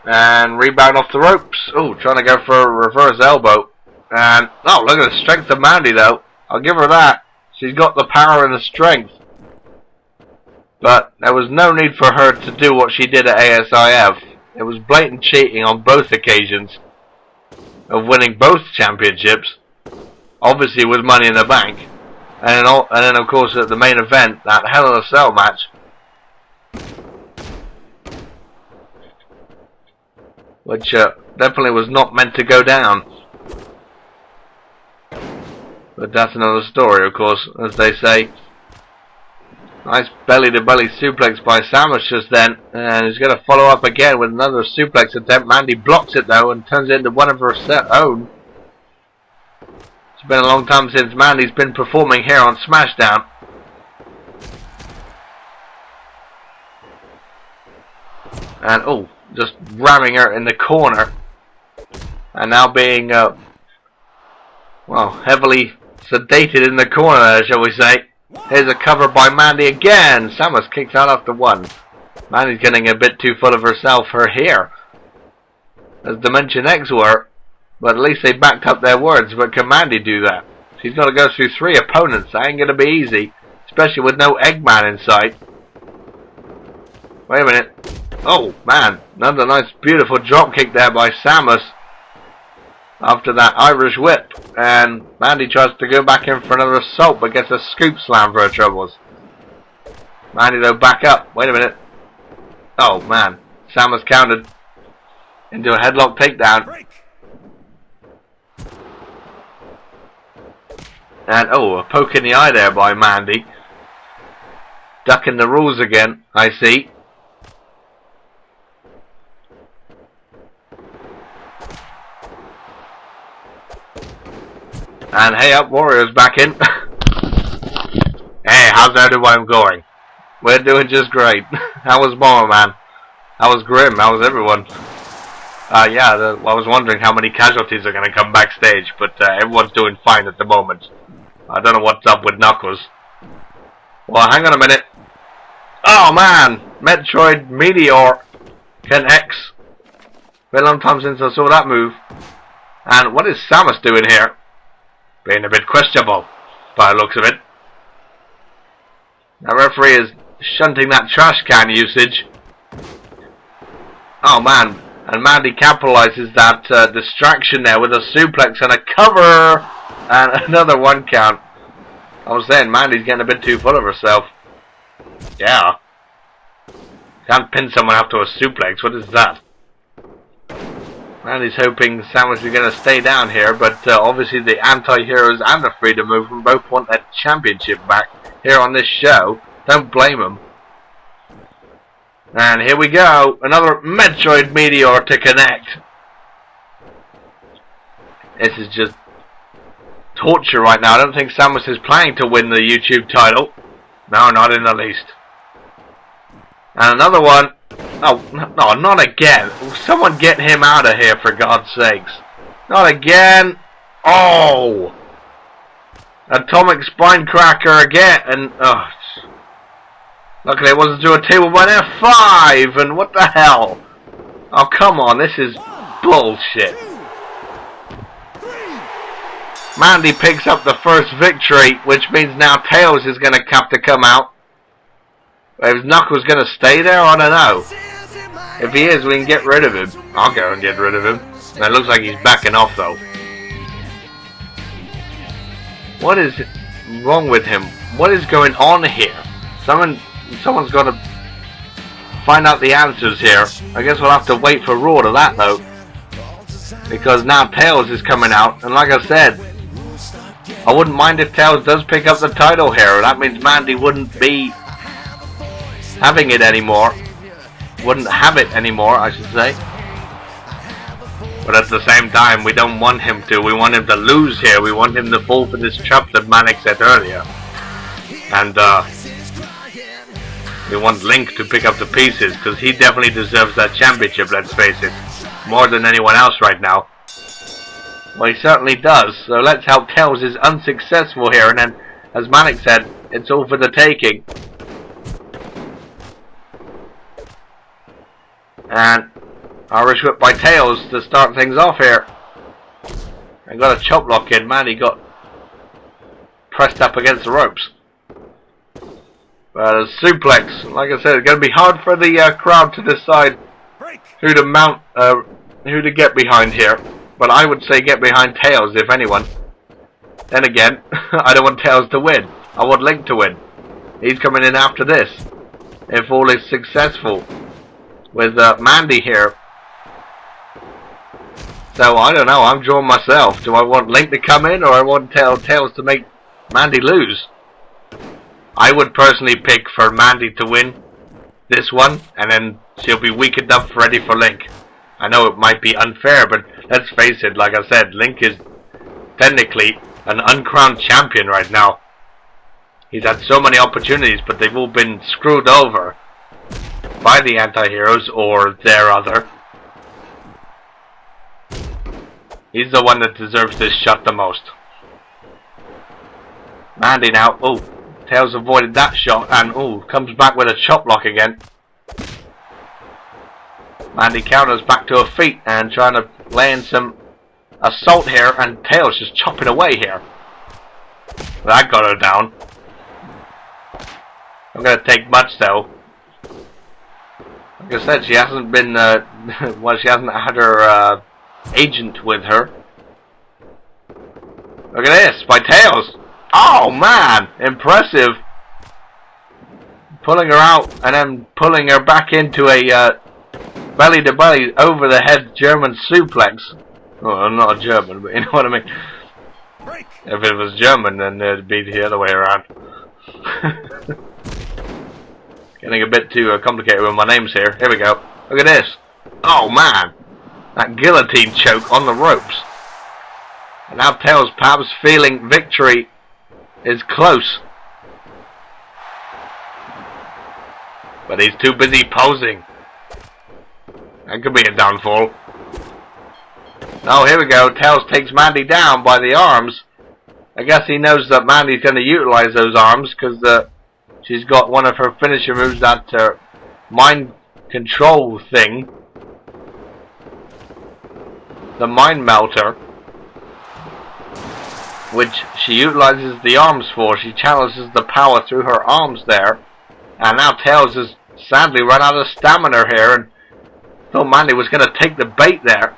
And rebound off the ropes. Oh, trying to go for a reverse elbow. And, oh, look at the strength of Mandy, though. I'll give her that. She's got the power and the strength. But there was no need for her to do what she did at ASIF. It was blatant cheating on both occasions of winning both championships. Obviously with Money in the Bank. And then of course at the main event, that Hell in a Cell match. Which definitely was not meant to go down. But that's another story, of course, as they say. Nice belly-to-belly suplex by Samus just then. And he's going to follow up again with another suplex attempt. Mandy blocks it though and turns it into one of her own. It's been a long time since Mandy's been performing here on Smashdown. And, oh, just ramming her in the corner. And now being, well, heavily sedated in the corner there, shall we say. Here's a cover by Mandy again. Samus kicks out after one. Mandy's getting a bit too full of herself here. As Dimension X were. But at least they backed up their words. But can Mandy do that? She's got to go through 3 opponents. That ain't going to be easy. Especially with no Eggman in sight. Wait a minute. Oh, man. Another nice, beautiful drop kick there by Samus. After that Irish whip. And Mandy tries to go back in for another assault, but gets a scoop slam for her troubles. Mandy, though, back up. Wait a minute. Oh, man. Samus countered into a headlock takedown. And, oh, a poke in the eye there by Mandy. Ducking the rules again, I see. And hey up, Warriors back in. Hey, how's everyone going? We're doing just great. How was Bomberman? How was Grim? How was everyone? Yeah, I was wondering how many casualties are going to come backstage, but everyone's doing fine at the moment. I don't know what's up with Knuckles. Well, hang on a minute. Oh man! Metroid Meteor connects. Been a long time since I saw that move. And what is Samus doing here? Being a bit questionable, by the looks of it. The referee is shunting that trash can usage. Oh man, and Mandy capitalizes that distraction there with a suplex and a cover, and another 1 count. I was saying, Mandy's getting a bit too full of herself. Yeah. Can't pin someone after a suplex, what is that? Mandy's hoping Samus is going to stay down here, but obviously the anti-heroes and the Freedom Movement both want that championship back here on this show. Don't blame them. And here we go. Another Metroid Meteor to connect. This is just torture right now. I don't think Samus is planning to win the YouTube title. No, not in the least. And another one. Oh, no, not again. Someone get him out of here, for God's sakes. Not again. Oh! Atomic Spine Cracker again. And, oh. Luckily it wasn't through a table by an F5. And what the hell? Oh, come on. This is bullshit. Mandy picks up the first victory, which means now Tails is going to have to come out. Is Knuckles going to stay there? I don't know. If he is, we can get rid of him. I'll go and get rid of him. And it looks like he's backing off, though. What is wrong with him? What is going on here? Someone's got to find out the answers here. I guess we'll have to wait for Raw to that, though. Because now Tails is coming out. And like I said, I wouldn't mind if Tails does pick up the title here. That means Mandy wouldn't be having it anymore. Wouldn't have it anymore, I should say. But at the same time, we don't want him to. We want him to lose here. We want him to fall for this trap that Manic said earlier. And we want Link to pick up the pieces, because he definitely deserves that championship, let's face it. More than anyone else right now. Well, he certainly does. So let's help Tails is unsuccessful here. And then, as Manic said, it's all for the taking. And Irish whip by Tails to start things off here. And got a chop lock in. Man, he got pressed up against the ropes. But a suplex, like I said, it's going to be hard for the crowd to decide who to mount, who to get behind here. But I would say get behind Tails, if anyone. Then again, I don't want Tails to win. I want Link to win. He's coming in after this. If all is successful with Mandy here. So I don't know, I'm drawing myself. Do I want Link to come in, or I want Tails to make Mandy lose? I would personally pick for Mandy to win this one, and then she'll be weakened up ready for Link. I know it might be unfair, but let's face it, like I said, Link is technically an uncrowned champion right now. He's had so many opportunities, but they've all been screwed over by the anti-heroes or their other. He's the one that deserves this shot the most. Mandy now, oh, Tails avoided that shot and oh, comes back with a chop lock again. Mandy counters back to her feet and trying to lay in some assault here, and Tails just chopping away here. That got her down. Not going to take much though. Like I said, she hasn't been, well, she hasn't had her agent with her. Look at this, by Tails. Oh man, impressive. Pulling her out and then pulling her back into a belly to belly over the head German suplex. Well, I'm not a German, but you know what I mean. Break. If it was German, then it'd be the other way around. Getting a bit too complicated with my names here. Here we go. Look at this. Oh man, that guillotine choke on the ropes. And now Tails perhaps feeling victory is close. But he's too busy posing. That could be a downfall. Oh, here we go. Tails takes Mandy down by the arms. I guess he knows that Mandy's going to utilize those arms because she's got one of her finisher moves, that mind control thing. The mind melter. Which she utilizes the arms for. She channels the power through her arms there. And now Tails has sadly run out of stamina here, and thought Mandy was going to take the bait there.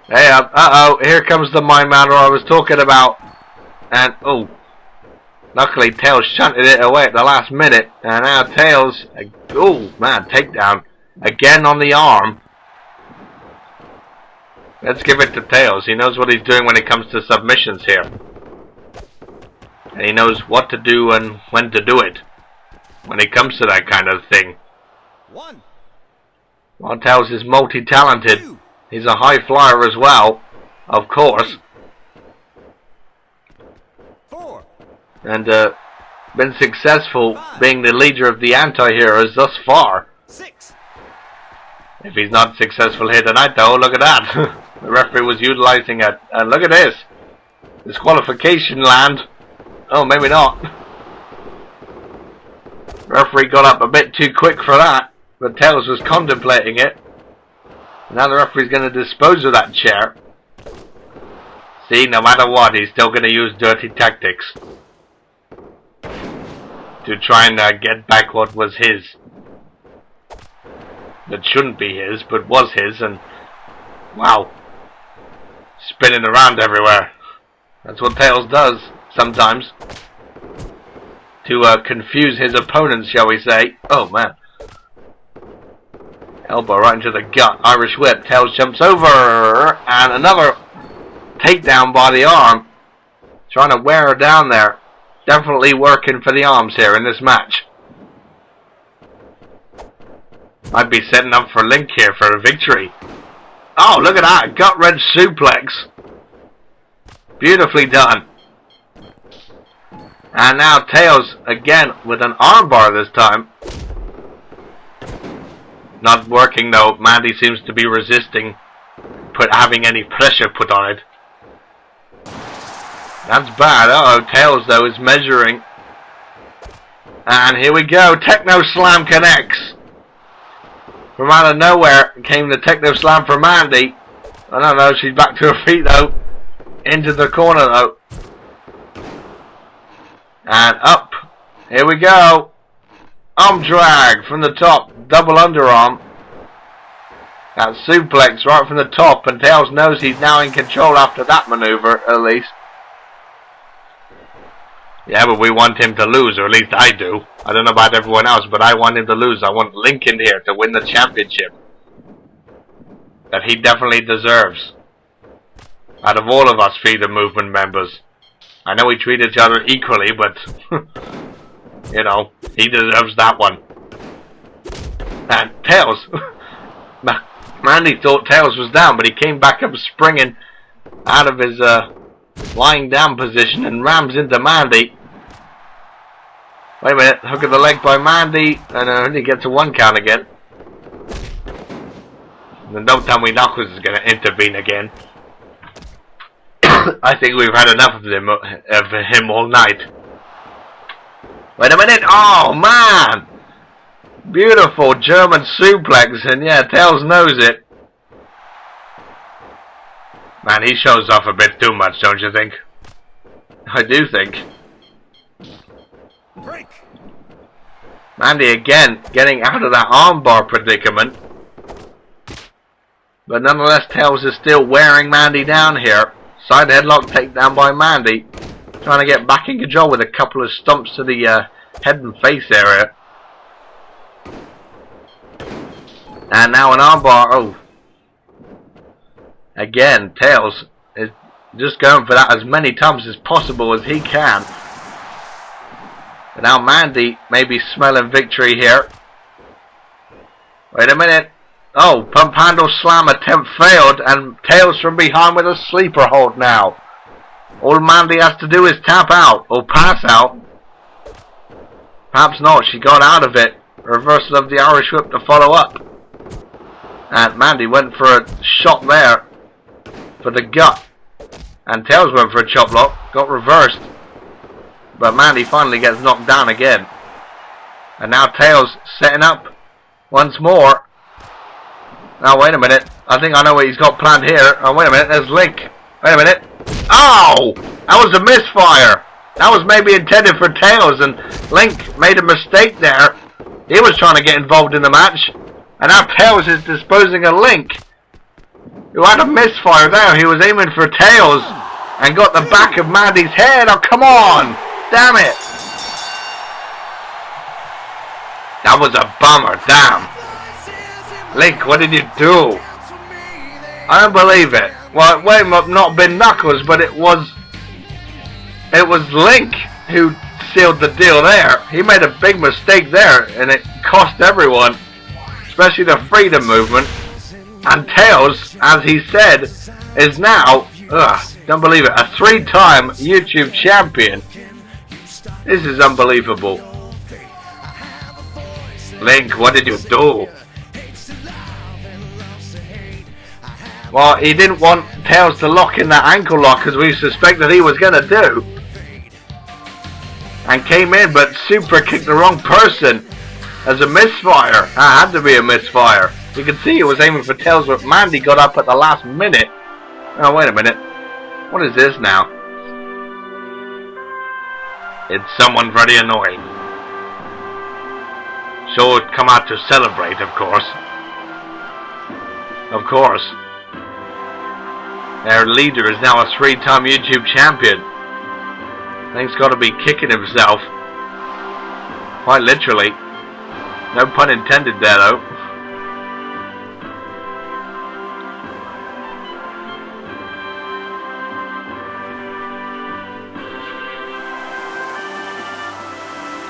Hey, uh-oh, here comes the mind melter I was talking about. And, oh, luckily Tails shunted it away at the last minute. And now Tails, oh man, takedown. Again on the arm. Let's give it to Tails. He knows what he's doing when it comes to submissions here. And he knows what to do and when to do it. When it comes to that kind of thing. Well, Tails is multi-talented. He's a high flyer as well, of course. And been successful being the leader of the anti-heroes thus far. If he's not successful here tonight though, look at that. The referee was utilizing it. And look at this. Disqualification land. Oh, maybe not. Referee got up a bit too quick for that. But Tails was contemplating it. Now the referee's going to dispose of that chair. See, no matter what, he's still going to use dirty tactics. To try and get back what was his. That shouldn't be his, but was his, and wow, spinning around everywhere. That's what Tails does sometimes to confuse his opponents, shall we say. Oh man, elbow right into the gut, Irish whip. Tails jumps over, and another takedown by the arm, trying to wear her down there. Definitely working for the arms here in this match. Might be setting up for Link here for a victory. Oh, look at that. Gut-wrench suplex. Beautifully done. And now Tails again with an armbar this time. Not working though. Mandy seems to be resisting having any pressure put on it. That's bad. Uh-oh. Tails though is measuring. And here we go. Techno Slam connects. From out of nowhere came the Techno Slam from Mandy. I don't know. She's back to her feet though. Into the corner though. And up. Here we go. Arm drag from the top. Double underarm. That suplex right from the top. And Tails knows he's now in control after that maneuver at least. Yeah, but we want him to lose, or at least I do. I don't know about everyone else, but I want him to lose. I want Lincoln here to win the championship. That he definitely deserves. Out of all of us Feeder Movement members. I know we treat each other equally, but... you know, he deserves that one. And Tails... Mandy thought Tails was down, but he came back up springing out of his... lying down position and rams into Mandy. Wait a minute, hook of the leg by Mandy, and only gets a 1 count again. And then don't tell me Knuckles is going to intervene again. I think we've had enough of him all night. Wait a minute, oh man! Beautiful German suplex, and yeah, Tails knows it. Man, he shows off a bit too much, don't you think? I do think. Break. Mandy again getting out of that armbar predicament. But nonetheless, Tails is still wearing Mandy down here. Side headlock takedown by Mandy. Trying to get back in control with a couple of stumps to the head and face area. And now an armbar. Oh. Again, Tails is just going for that as many times as possible as he can. But now Mandy may be smelling victory here. Wait a minute. Oh, pump handle slam attempt failed, and Tails from behind with a sleeper hold now. All Mandy has to do is tap out, or pass out. Perhaps not, she got out of it. Reversal of the Irish whip to follow up. And Mandy went for a shot there. For the gut. And Tails went for a chop block. Got reversed. But Mandy finally gets knocked down again. And now Tails setting up once more. Now wait a minute. I think I know what he's got planned here. Oh wait a minute. There's Link. Wait a minute. Oh! That was a misfire. That was maybe intended for Tails. And Link made a mistake there. He was trying to get involved in the match. And now Tails is disposing of Link. Who had a misfire there. He was aiming for Tails and got the back of Mandy's head. Oh, come on! Damn it! That was a bummer. Damn. Link, what did you do? I don't believe it. Well, it may not been Knuckles, but it was Link who sealed the deal there. He made a big mistake there, and it cost everyone, especially the Freedom Movement. And Tails, as he said, is now, don't believe it, a 3-time YouTube champion. This is unbelievable. Link, what did you do? Well, he didn't want Tails to lock in that ankle lock as we suspected he was going to do. And came in, but super kicked the wrong person as a misfire. That had to be a misfire. You can see he was aiming for Tails, but Mandy got up at the last minute. Oh, wait a minute. What is this now? It's someone very annoying. So it come out to celebrate, of course. Of course. Their leader is now a 3-time YouTube champion. Link's got to be kicking himself. Quite literally. No pun intended there, though.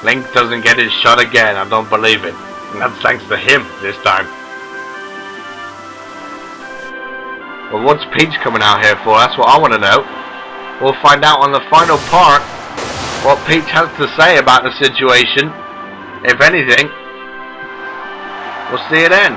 Link doesn't get his shot again, I don't believe it. And that's thanks to him this time. Well, what's Peach coming out here for? That's what I want to know. We'll find out on the final part what Peach has to say about the situation. If anything, we'll see it then.